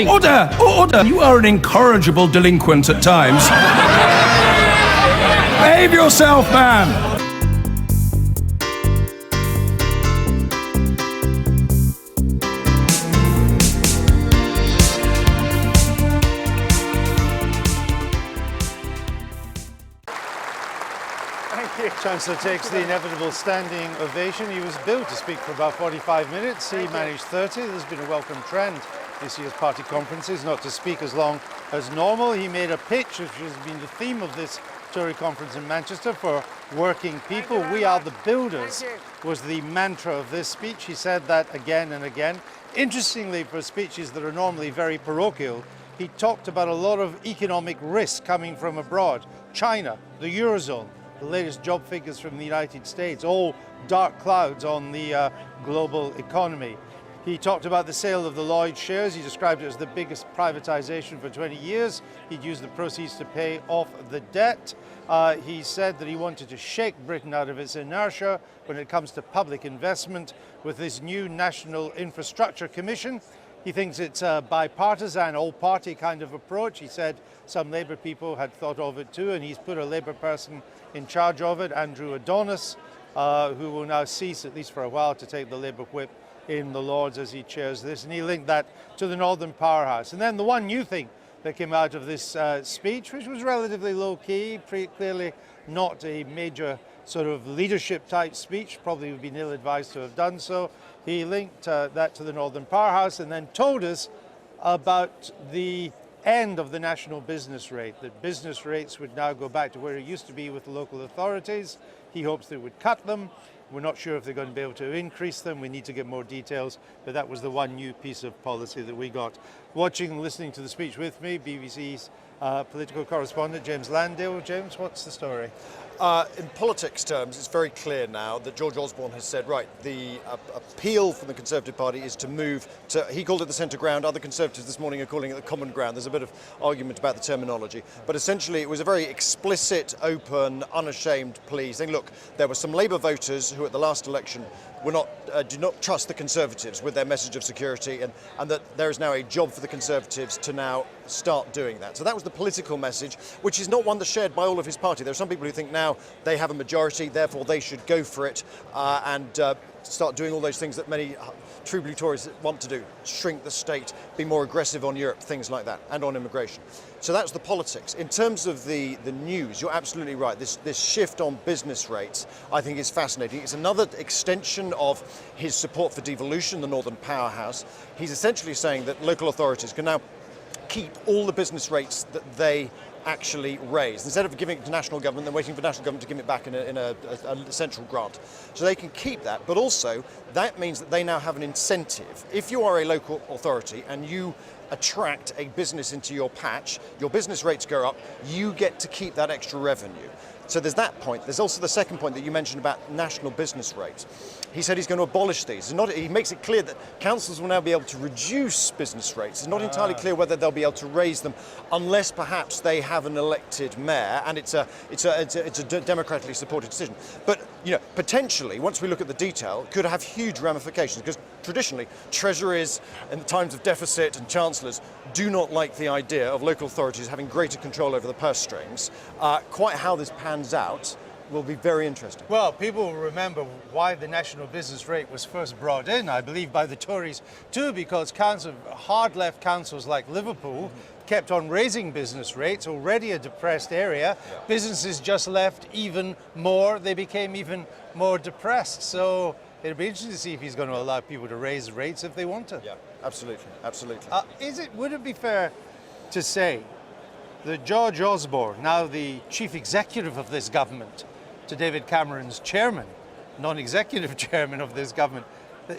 Order! Order! You are an incorrigible delinquent at times. Behave yourself, man! Chancellor takes the inevitable standing ovation. He was billed to speak for about 45 minutes. He managed 30. There's been a welcome trend this year's party conferences not to speak as long as normal. He made a pitch, which has been the theme of this Tory conference in Manchester, for working people. We are the builders was the mantra of this speech. He said that again and again. Interestingly, for speeches that are normally very parochial, he talked about a lot of economic risk coming from abroad. China, the Eurozone, the latest job figures from the United States, all dark clouds on the global economy. He talked about the sale of the Lloyd shares. He described it as the biggest privatization for 20 years. He'd used the proceeds to pay off the debt. He said that he wanted to shake Britain out of its inertia when it comes to public investment with this new National Infrastructure Commission. He thinks it's a bipartisan, all-party kind of approach. He said some Labour people had thought of it too, and he's put a Labour person in charge of it, Andrew Adonis, who will now cease, at least for a while, to take the Labour whip in the Lords as he chairs this. And he linked that to the Northern Powerhouse. And then the one new thing that came out of this speech, which was relatively low-key, clearly not a major sort of leadership-type speech, probably would be ill-advised to have done so. He linked that to the Northern Powerhouse and then told us about the end of the national business rate, that business rates would now go back to where it used to be with the local authorities. He hopes they would cut them. We're not sure if they're going to be able to increase them. We need to get more details, but that was the one new piece of policy that we got. Watching and listening to the speech with me, BBC's political correspondent James Landale. James, what's the story? In politics terms, it's very clear now that George Osborne has said, right, the appeal from the Conservative Party is to move to, he called it the centre ground, other Conservatives this morning are calling it the common ground. There's a bit of argument about the terminology, but essentially it was a very explicit, open, unashamed plea saying, look, there were some Labour voters who at the last election were not, do not trust the Conservatives with their message of security, and that there is now a job for the Conservatives to now start doing that. So that was the political message, which is not one that's shared by all of his party. There are some people who think now they have a majority, therefore they should go for it and start doing all those things that many true blue Tories want to do, shrink the state, be more aggressive on Europe, things like that, and on immigration. So that's the politics. In terms of the news, you're absolutely right. This shift on business rates, I think, is fascinating. It's another extension of his support for devolution, the Northern Powerhouse. He's essentially saying that local authorities can now keep all the business rates that they actually raise. Instead of giving it to national government, they're waiting for national government to give it back in a central grant. So they can keep that, but also that means that they now have an incentive. If you are a local authority and you attract a business into your patch, your business rates go up, you get to keep that extra revenue. So there's that point. There's also the second point that you mentioned about national business rates. He said he's going to abolish these. He makes it clear that councils will now be able to reduce business rates. It's not entirely clear whether they'll be able to raise them unless perhaps they have an elected mayor and it's a democratically supported decision. But potentially, once we look at the detail, could have huge ramifications because traditionally treasuries in times of deficit and chancellors do not like the idea of local authorities having greater control over the purse strings. Quite how this pans out will be very interesting. Well, people will remember why the national business rate was first brought in, I believe, by the Tories too, because hard left councils like Liverpool kept on raising business rates, already a depressed area. Yeah. Businesses just left even more. They became even more depressed. So it'll be interesting to see if he's going to allow people to raise rates if they want to. Yeah, absolutely, absolutely. Would it be fair to say that George Osborne, now the chief executive of this government, to David Cameron's chairman, non-executive chairman of this government,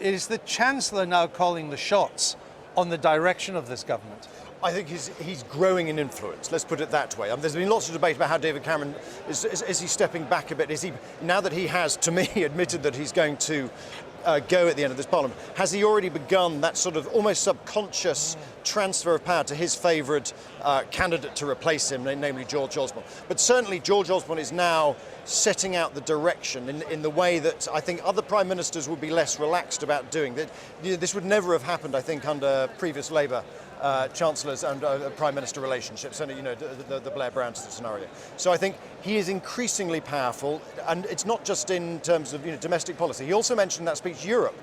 is the Chancellor now calling the shots on the direction of this government? I think he's growing in influence, let's put it that way. There's been lots of debate about how David Cameron, is he stepping back a bit? Is he, now that he has, to me, admitted that he's going to go at the end of this parliament, has he already begun that sort of almost subconscious transfer of power to his favourite candidate to replace him, namely George Osborne? But certainly George Osborne is now setting out the direction in the way that I think other prime ministers would be less relaxed about doing. This would never have happened, I think, under previous Labour chancellors and prime minister relationships, and the Blair Brown scenario. So I think he is increasingly powerful, and it's not just in terms of domestic policy. He also mentioned in that speech Europe.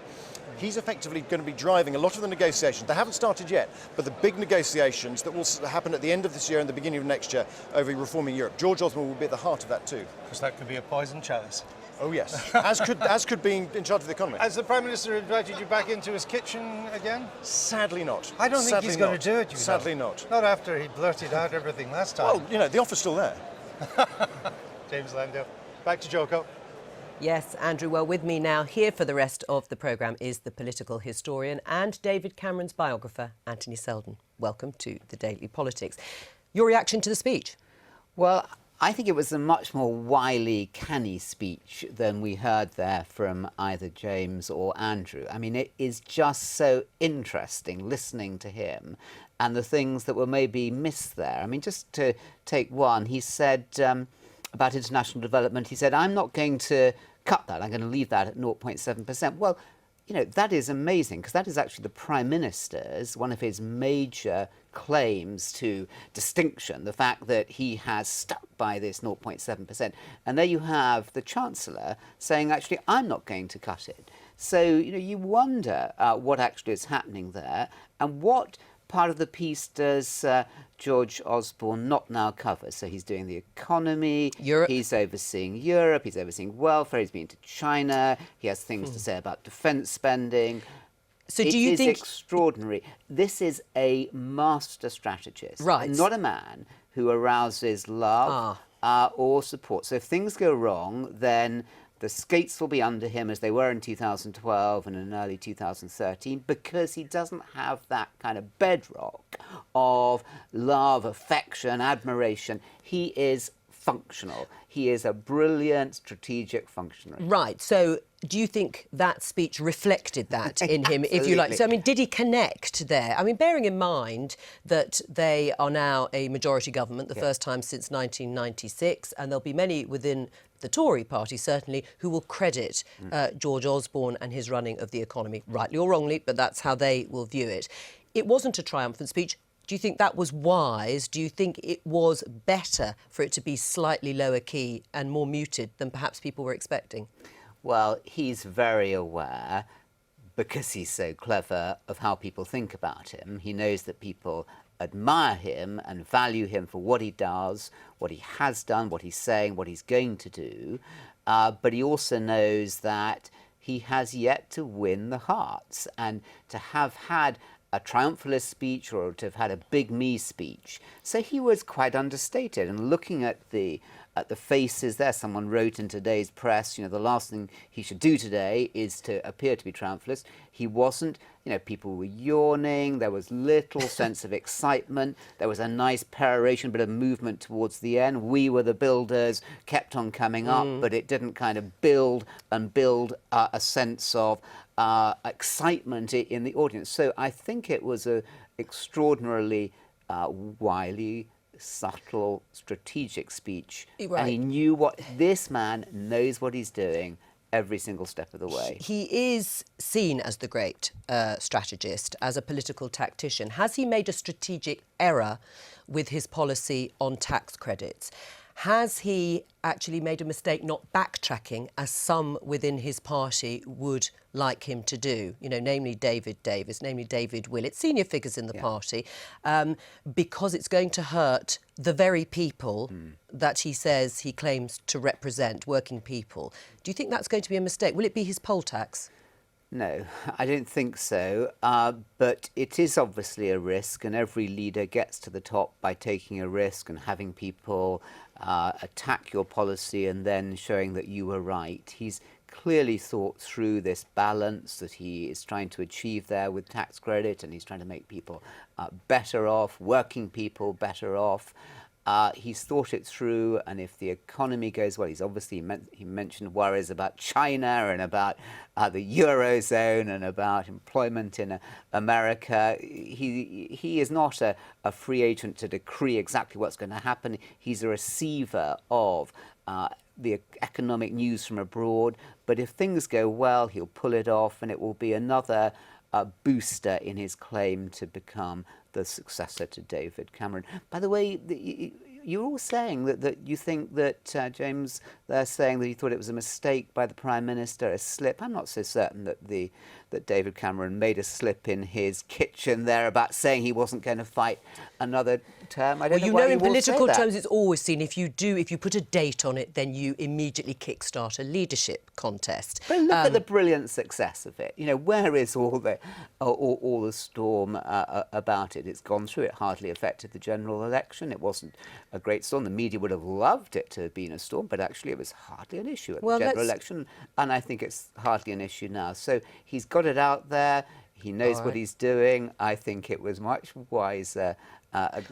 He's effectively going to be driving a lot of the negotiations. They haven't started yet, but the big negotiations that will happen at the end of this year and the beginning of next year over reforming Europe. George Osborne will be at the heart of that too. Because that could be a poison chalice. Oh yes, as could being in charge of the economy. Has the Prime Minister invited you back into his kitchen again? Sadly not. I don't think he's going to do it, Sadly not. Not after he blurted out everything last time. Well, the offer's still there. James Landale. Back to Joko. Yes, Andrew. Well, with me now here for the rest of the programme is the political historian and David Cameron's biographer, Anthony Selden. Welcome to the Daily Politics. Your reaction to the speech? Well, I think it was a much more wily, canny speech than we heard there from either James or Andrew. I mean, it is just so interesting listening to him and the things that were maybe missed there. I mean, just to take one, he said about international development, he said, I'm not going to cut that, I'm going to leave that at 0.7%. Well, that is amazing, because that is actually the Prime Minister's, one of his major claims to distinction, the fact that he has stuck by this 0.7%. And there you have the Chancellor saying, actually, I'm not going to cut it. So, you wonder what actually is happening there, and what part of the piece does George Osborne not now cover? So he's doing the economy, Europe. He's overseeing Europe, he's overseeing welfare, he's been to China, he has things to say about defence spending. So do you think... It is extraordinary. This is a master strategist, right? Not a man who arouses love or support. So if things go wrong, then the skates will be under him as they were in 2012 and in early 2013, because he doesn't have that kind of bedrock of love, affection, admiration. He is functional. He is a brilliant strategic functionary. Right. So do you think that speech reflected that in him, if you like? So, I mean, did he connect there? I mean, bearing in mind that they are now a majority government, the first time since 1996, and there'll be many within the Tory party, certainly, who will credit George Osborne and his running of the economy, rightly or wrongly, but that's how they will view it. It wasn't a triumphant speech. Do you think that was wise? Do you think it was better for it to be slightly lower key and more muted than perhaps people were expecting? Well, he's very aware, because he's so clever, of how people think about him. He knows that people admire him and value him for what he does, what he has done, what he's saying, what he's going to do. But he also knows that he has yet to win the hearts, and to have had a triumphalist speech or to have had a big me speech. So he was quite understated. And looking at the faces there, someone wrote in today's press, the last thing he should do today is to appear to be triumphalist. He wasn't. People were yawning. There was little sense of excitement. There was a nice peroration, bit of movement towards the end. We were the builders, kept on coming up, but it didn't kind of build a sense of excitement in the audience. So I think it was an extraordinarily wily, subtle, strategic speech. Right. And he knew this man knows what he's doing every single step of the way. He is seen as the great strategist, as a political tactician. Has he made a strategic error with his policy on tax credits? Has he actually made a mistake not backtracking, as some within his party would like him to do? Namely David Davis, namely David Willett, senior figures in the party, because it's going to hurt the very people that he says he claims to represent, working people. Do you think that's going to be a mistake? Will it be his poll tax? No, I don't think so. But it is obviously a risk, and every leader gets to the top by taking a risk and having people attack your policy and then showing that you were right. He's clearly thought through this balance that he is trying to achieve there with tax credit, and he's trying to make people better off, working people better off. He's thought it through, and if the economy goes well, he mentioned worries about China and about the Eurozone and about employment in America. He is not a free agent to decree exactly what's going to happen. He's a receiver of the economic news from abroad. But if things go well, he'll pull it off, and it will be another booster in his claim to become the successor to David Cameron. By the way, you're all saying that you think that, James, they're saying that you thought it was a mistake by the Prime Minister, a slip. I'm not so certain that David Cameron made a slip in his kitchen there about saying he wasn't going to fight another term. I don't know why in you all say political that. terms, it's always seen if you put a date on it, then you immediately kickstart a leadership contest. But look at the brilliant success of it. You know, where is all the storm about it? It's gone through. It hardly affected the general election. It wasn't a great storm. The media would have loved it to have been a storm, but actually it was hardly an issue at the general election, and I think it's hardly an issue now. So he's got it out there. He knows what he's doing. I think it was much wiser.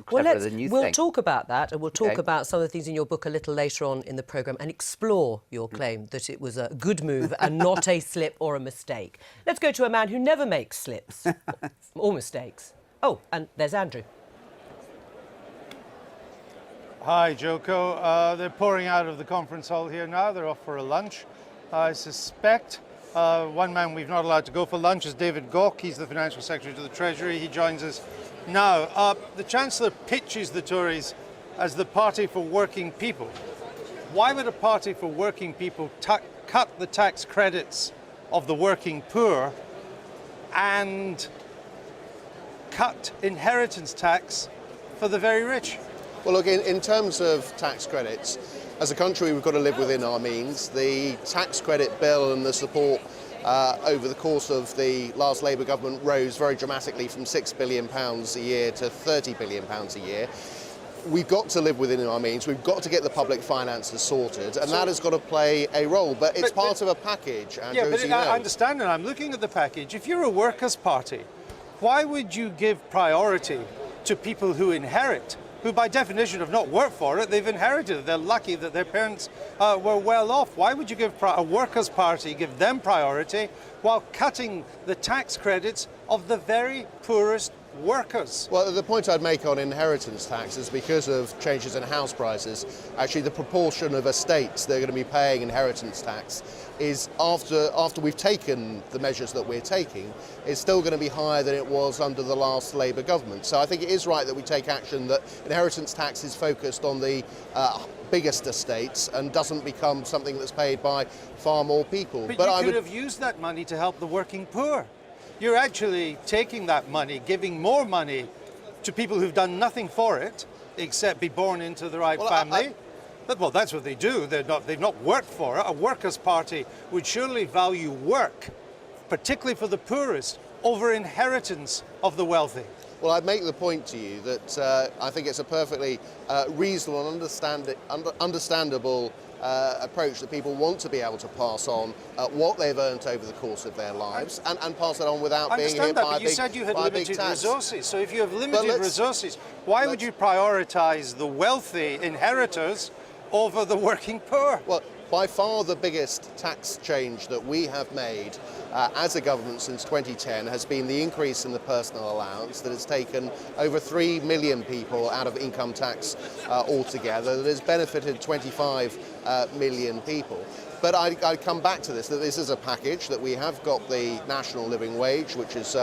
Cleverer than you think. We'll talk about that, and we'll talk about some of the things in your book a little later on in the programme and explore your claim that it was a good move and not a slip or a mistake. Let's go to a man who never makes slips or mistakes. Oh, and there's Andrew. Hi, Joko. They're pouring out of the conference hall here now. They're off for a lunch. I suspect one man we've not allowed to go for lunch is David Gauke. He's the Financial Secretary to the Treasury. He joins us now. The Chancellor pitches the Tories as the party for working people. Why would a party for working people cut the tax credits of the working poor and cut inheritance tax for the very rich? Well, look, in terms of tax credits, as a country, we've got to live within our means. The tax credit bill and the support over the course of the last Labour government rose very dramatically from £6 billion a year to £30 billion a year. We've got to live within our means. We've got to get the public finances sorted, and that has got to play a role. But it's part of a package, Andrew, as you know. I understand, and I'm looking at the package. If you're a workers' party, why would you give priority to people who inherit, who by definition have not worked for it, they've inherited it. They're lucky that their parents were well off. Why would you give a workers' party, give them priority, while cutting the tax credits of the very poorest workers? Well, the point I'd make on inheritance tax is because of changes in house prices, actually the proportion of estates that are going to be paying inheritance tax is, after we've taken the measures that we're taking, is still going to be higher than it was under the last Labour government. So I think it is right that we take action, that inheritance tax is focused on the biggest estates and doesn't become something that's paid by far more people. But you could have used that money to help the working poor. You're actually taking that money, giving more money to people who've done nothing for it, except be born into the right family. Well, that's what they do. They've not worked for it. A workers' party would surely value work, particularly for the poorest, over inheritance of the wealthy. Well, I'd make the point to you that I think it's a perfectly reasonable and understandable approach that people want to be able to pass on what they've earned over the course of their lives and pass it on without being hit by a big tax. You said you had limited resources. So if you have limited resources, why would you prioritise the wealthy inheritors over the working poor? Well, by far the biggest tax change that we have made as a government since 2010 has been the increase in the personal allowance that has taken over 3 million people out of income tax altogether, that has benefited 25 million people. But I come back to this, that this is a package, that we have got the national living wage, which is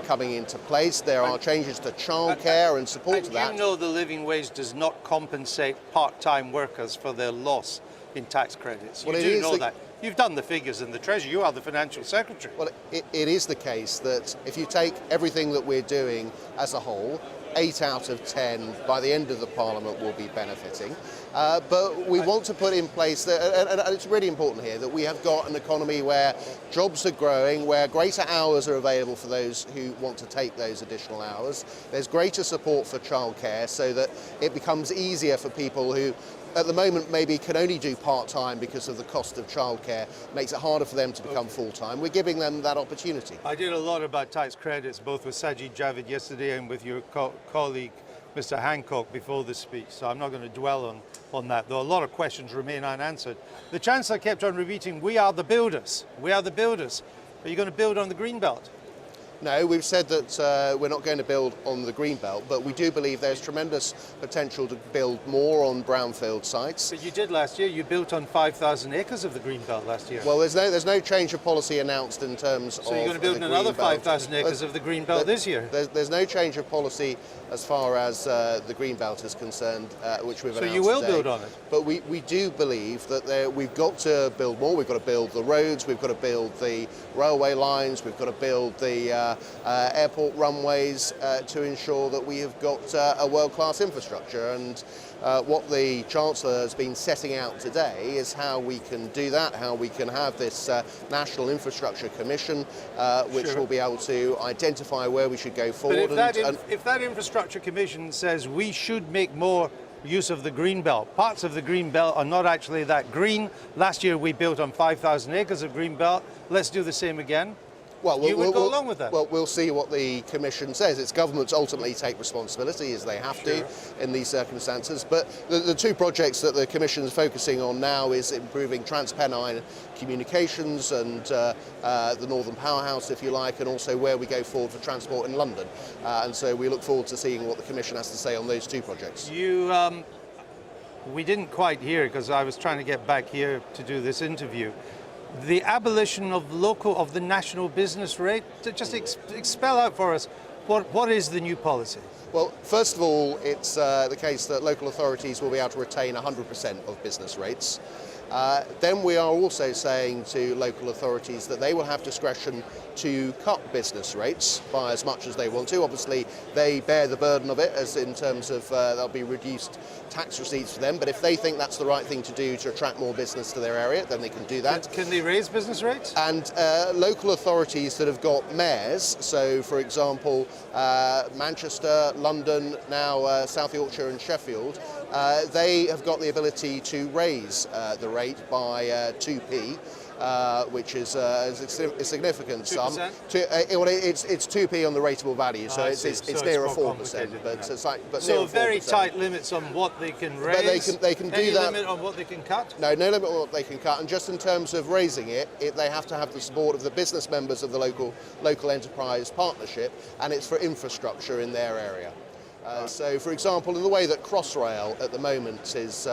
coming into place. There are changes to childcare and support to that. You know the living wage does not compensate part-time workers for their loss in tax credits. You do know that. You've done the figures in the Treasury. You are the Financial Secretary. Well, it is the case that if you take everything that we're doing as a whole, 8 out of 10 by the end of the Parliament will be benefiting. But we want to put in place, and it's really important here, that we have got an economy where jobs are growing, where greater hours are available for those who want to take those additional hours. There's greater support for childcare so that it becomes easier for people who at the moment maybe can only do part-time because of the cost of childcare, makes it harder for them to become full-time. We're giving them that opportunity. I did a lot about tax credits, both with Sajid Javid yesterday and with your colleague, Mr. Hancock, before the speech, so I'm not going to dwell on that, though a lot of questions remain unanswered. The Chancellor kept on repeating, we are the builders, we are the builders. Are you going to build on the green belt? No, we've said that we're not going to build on the Greenbelt, but we do believe there's tremendous potential to build more on brownfield sites. But you did last year. You built on 5,000 acres of the Greenbelt last year. Well, there's no change of policy announced in terms of. So you're going to build another 5,000 acres of the Greenbelt this year? There's no change of policy as far as the Greenbelt is concerned, which we've announced. So you will today. build on it? But we do believe that we've got to build more. We've got to build the roads, we've got to build the railway lines, we've got to build the airport runways to ensure that we have got a world-class infrastructure. And what the Chancellor has been setting out today is how we can do that, how we can have this National Infrastructure Commission, which will be able to identify where we should go forward. But if that Infrastructure Commission says we should make more use of the Greenbelt, parts of the Greenbelt are not actually that green. Last year we built on 5,000 acres of Greenbelt. Let's do the same again. Well, you would go along with that? Well, we'll see what the Commission says. It's governments ultimately take responsibility, as they have to in these circumstances. But the two projects that the Commission is focusing on now is improving Transpennine communications and the Northern Powerhouse, if you like, and also where we go forward for transport in London. And so we look forward to seeing what the Commission has to say on those two projects. We didn't quite hear, because I was trying to get back here to do this interview. The abolition of the national business rate, to just expel out for us, what is the new policy? Well, first of all, it's the case that local authorities will be able to retain 100% of business rates. Then we are also saying to local authorities that they will have discretion to cut business rates by as much as they want to. Obviously, they bear the burden of it, as in terms of there'll be reduced tax receipts for them. But if they think that's the right thing to do to attract more business to their area, then they can do that. Can they raise business rates? And local authorities that have got mayors, so for example, Manchester, London, now South Yorkshire and Sheffield, they have got the ability to raise the rate by 2p. Which is a significant sum. It's 2p on the rateable value, so it's near a 4%. But so very tight limits on what they can raise. But they can do Any that. limit on what they can cut? No limit on what they can cut. And just in terms of raising it, they have to have the support of the business members of the local enterprise partnership, and it's for infrastructure in their area. So, for example, in the way that Crossrail at the moment is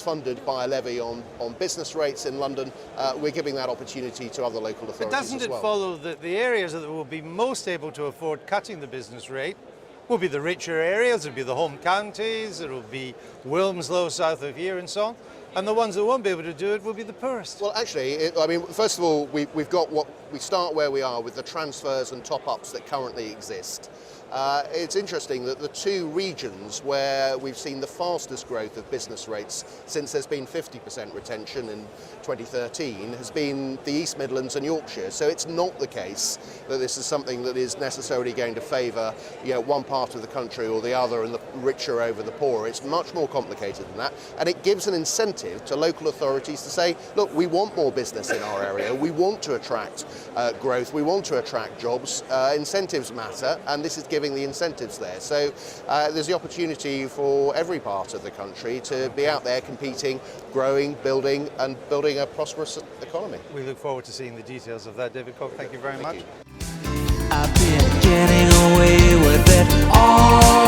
funded by a levy on business rates in London, we're giving that opportunity to other local authorities But doesn't it follow that the areas that will be most able to afford cutting the business rate will be the richer areas, it'll be the home counties, it'll be Wilmslow south of here and so on, and the ones that won't be able to do it will be the poorest? Well, actually, first of all, we've got we start where we are with the transfers and top-ups that currently exist. It's interesting that the two regions where we've seen the fastest growth of business rates since there's been 50% retention in 2013 has been the East Midlands and Yorkshire. So it's not the case that this is something that is necessarily going to favour one part of the country or the other, and the richer over the poorer. It's much more complicated than that, and it gives an incentive to local authorities to say, look, we want more business in our area, we want to attract growth, we want to attract jobs. Incentives matter, and this is giving the incentives there. So there's the opportunity for every part of the country to be out there competing, growing, building a prosperous economy. We look forward to seeing the details of that, David Cook. Thank you very much. I've been getting away with it all.